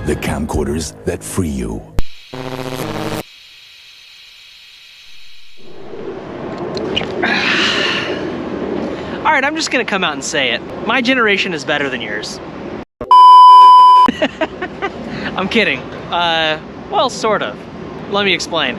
The camcorders that free you. All right, I'm just gonna come out and say it. My generation is better than yours. I'm kidding. Well, sort of. Let me explain.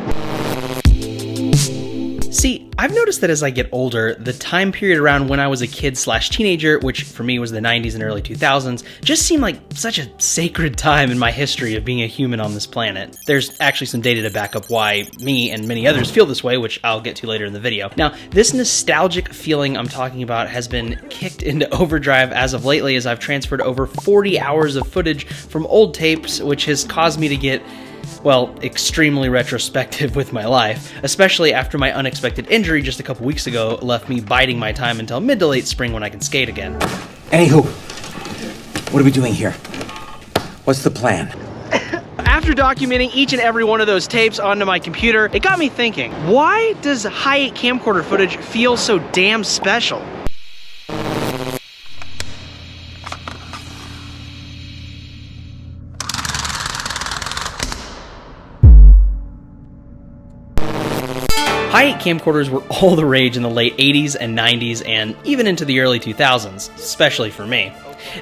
See, I've noticed that as I get older, the time period around when I was a kid/teenager, which for me was the 90s and early 2000s, just seemed like such a sacred time in my history of being a human on this planet. There's actually some data to back up why me and many others feel this way, which I'll get to later in the video. Now, this nostalgic feeling I'm talking about has been kicked into overdrive as of lately, as I've transferred over 40 hours of footage from old tapes, which has caused me to get, well, extremely retrospective with my life, especially after my unexpected injury just a couple weeks ago left me biding my time until mid to late spring when I can skate again. Anywho, what are we doing here? What's the plan? After documenting each and every one of those tapes onto my computer, it got me thinking, why does Hi8 camcorder footage feel so damn special? Hi8 camcorders were all the rage in the late 80s and 90s and even into the early 2000s, especially for me.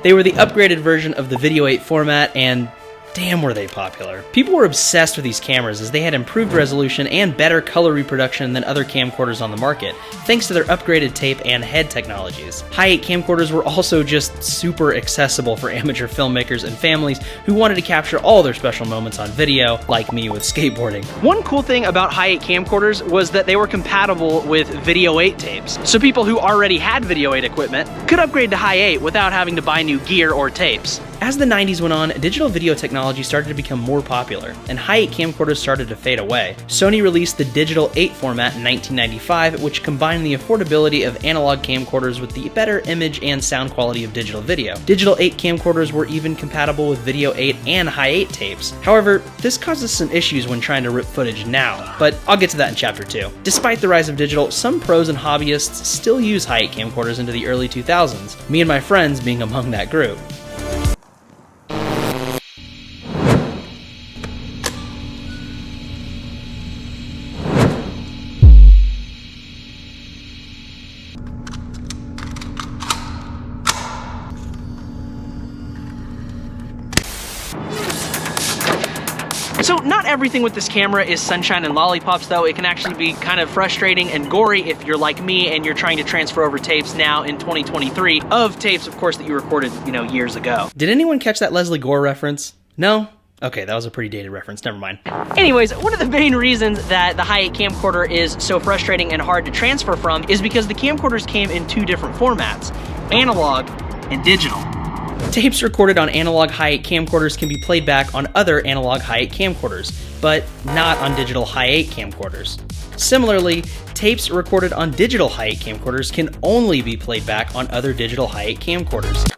They were the upgraded version of the Video 8 format, and damn were they popular. People were obsessed with these cameras as they had improved resolution and better color reproduction than other camcorders on the market, thanks to their upgraded tape and head technologies. Hi8 camcorders were also just super accessible for amateur filmmakers and families who wanted to capture all their special moments on video, like me with skateboarding. One cool thing about Hi8 camcorders was that they were compatible with Video 8 tapes, so people who already had Video 8 equipment could upgrade to Hi8 without having to buy new gear or tapes. As the 90s went on, digital video technology started to become more popular, and Hi8 camcorders started to fade away. Sony released the Digital 8 format in 1995, which combined the affordability of analog camcorders with the better image and sound quality of digital video. Digital 8 camcorders were even compatible with Video 8 and Hi8 tapes. However, this causes some issues when trying to rip footage now, but I'll get to that in Chapter 2. Despite the rise of digital, some pros and hobbyists still use Hi8 camcorders into the early 2000s, me and my friends being among that group. So not everything with this camera is sunshine and lollipops though. It can actually be kind of frustrating and gory if you're like me and you're trying to transfer over tapes now in 2023 of tapes, of course, that you recorded, years ago. Did anyone catch that Leslie Gore reference? No? Okay, that was a pretty dated reference, never mind. Anyways, one of the main reasons that the Hi8 camcorder is so frustrating and hard to transfer from is because the camcorders came in two different formats, analog and digital. Tapes recorded on analog Hi8 camcorders can be played back on other analog Hi8 camcorders, but not on digital Hi8 camcorders. Similarly, tapes recorded on digital Hi8 camcorders can only be played back on other digital Hi8 camcorders.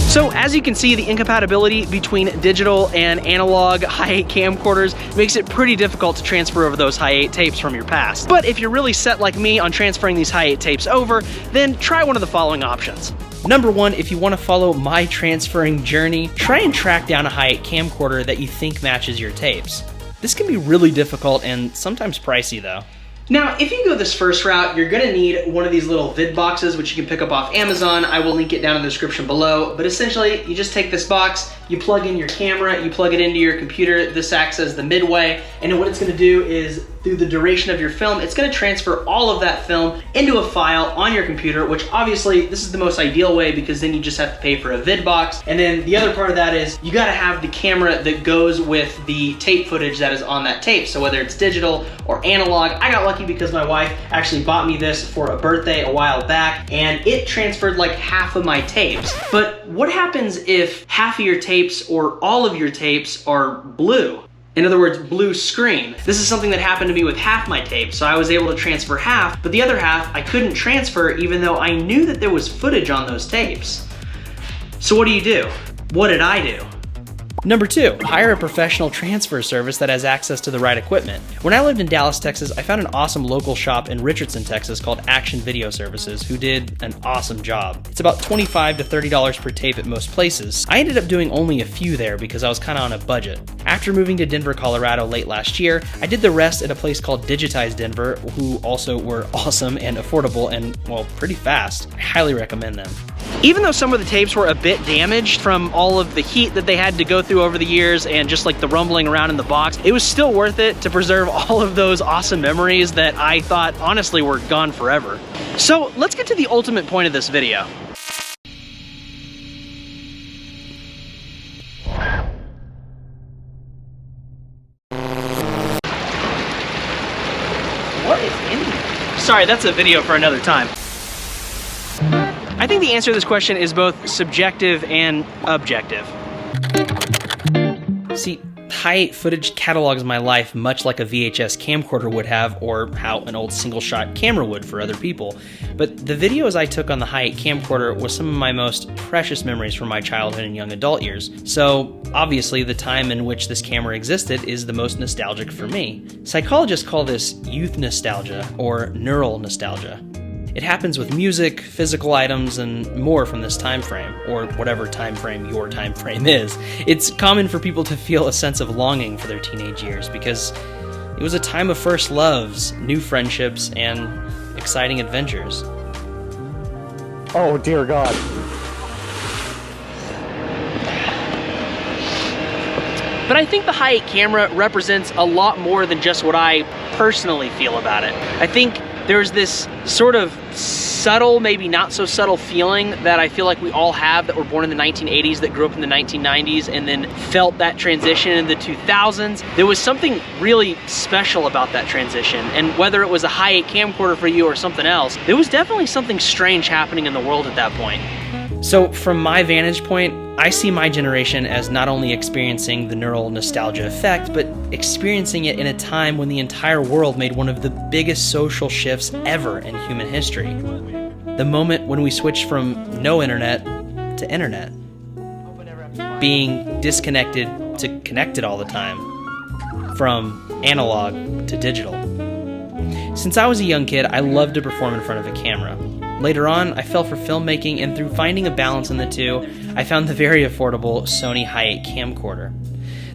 So as you can see, the incompatibility between digital and analog Hi8 camcorders makes it pretty difficult to transfer over those Hi8 tapes from your past. But if you're really set like me on transferring these Hi8 tapes over, then try one of the following options. Number one, if you want to follow my transferring journey, try and track down a Hi8 camcorder that you think matches your tapes. This can be really difficult and sometimes pricey though. Now, if you go this first route, you're gonna need one of these little vid boxes, which you can pick up off Amazon. I will link it down in the description below. But essentially, you just take this box, you plug in your camera, you plug it into your computer. This acts as the midway. And what it's gonna do is, through the duration of your film, it's gonna transfer all of that film into a file on your computer, which obviously, this is the most ideal way because then you just have to pay for a vid box. And then the other part of that is, you gotta have the camera that goes with the tape footage that is on that tape. So whether it's digital or analog, I got lucky because my wife actually bought me this for a birthday a while back, and it transferred like half of my tapes. But what happens if half of your tapes or all of your tapes are blue? In other words, blue screen. This is something that happened to me with half my tapes, so I was able to transfer half, but the other half I couldn't transfer even though I knew that there was footage on those tapes. So what do you do? What did I do? Number 2, hire a professional transfer service that has access to the right equipment. When I lived in Dallas, Texas, I found an awesome local shop in Richardson, Texas called Action Video Services, who did an awesome job. It's about $25 to $30 per tape at most places. I ended up doing only a few there because I was kind of on a budget. After moving to Denver, Colorado late last year, I did the rest at a place called Digitize Denver, who also were awesome and affordable and, well, pretty fast. I highly recommend them. Even though some of the tapes were a bit damaged from all of the heat that they had to go through over the years and just like the rumbling around in the box, it was still worth it to preserve all of those awesome memories that I thought honestly were gone forever. So let's get to the ultimate point of this video. What is in here? Sorry, that's a video for another time. I think the answer to this question is both subjective and objective. See, Hi8 footage catalogs my life much like a VHS camcorder would have, or how an old single-shot camera would for other people. But the videos I took on the Hi8 camcorder was some of my most precious memories from my childhood and young adult years. So, obviously, the time in which this camera existed is the most nostalgic for me. Psychologists call this youth nostalgia, or neural nostalgia. It happens with music, physical items, and more from this time frame, or whatever time frame your time frame is. It's common for people to feel a sense of longing for their teenage years because it was a time of first loves, new friendships, and exciting adventures. Oh dear God. But I think the Hi8 camera represents a lot more than just what I personally feel about it. I think there's this sort of subtle, maybe not so subtle feeling that I feel like we all have that were born in the 1980s, that grew up in the 1990s, and then felt that transition in the 2000s. There was something really special about that transition, and whether it was a Hi8 camcorder for you or something else, there was definitely something strange happening in the world at that point. So from my vantage point, I see my generation as not only experiencing the neural nostalgia effect, but experiencing it in a time when the entire world made one of the biggest social shifts ever in human history. The moment when we switched from no internet to internet. Being disconnected to connected all the time. From analog to digital. Since I was a young kid, I loved to perform in front of a camera. Later on, I fell for filmmaking, and through finding a balance in the two, I found the very affordable Sony Hi8 Camcorder.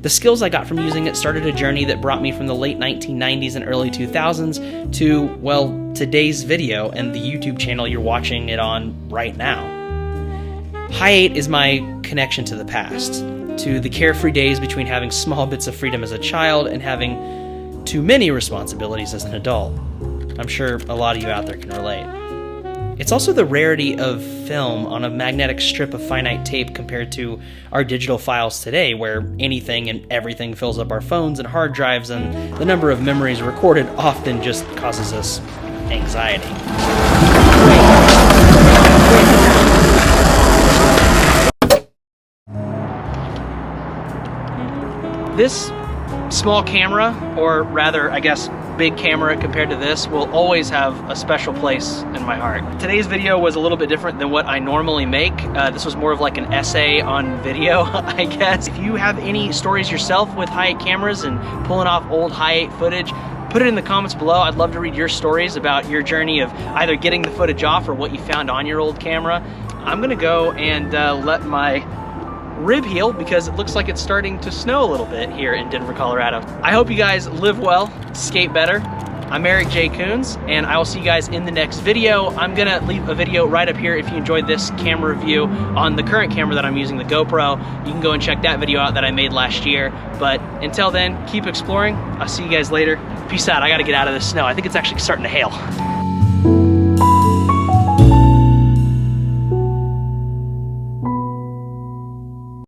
The skills I got from using it started a journey that brought me from the late 1990s and early 2000s to, well, today's video and the YouTube channel you're watching it on right now. Hi8 is my connection to the past, to the carefree days between having small bits of freedom as a child and having too many responsibilities as an adult. I'm sure a lot of you out there can relate. It's also the rarity of film on a magnetic strip of finite tape compared to our digital files today, where anything and everything fills up our phones and hard drives, and the number of memories recorded often just causes us anxiety. This small camera, or rather, I guess, big camera compared to this, will always have a special place in my heart. Today's video was a little bit different than what I normally make. This was more of like an essay on video, I guess. If you have any stories yourself with Hi8 cameras and pulling off old Hi8 footage, put it in the comments below. I'd love to read your stories about your journey of either getting the footage off or what you found on your old camera. I'm gonna go and let my rib heal because it looks like it's starting to snow a little bit here in Denver, Colorado. I hope you guys live well, skate better. I'm Eric J. Coons, and I will see you guys in the next video. I'm gonna leave a video right up here if you enjoyed this camera review on the current camera that I'm using, the GoPro. You can go and check that video out that I made last year. But until then, keep exploring. I'll see you guys later. Peace out. I gotta get out of this snow. I think it's actually starting to hail.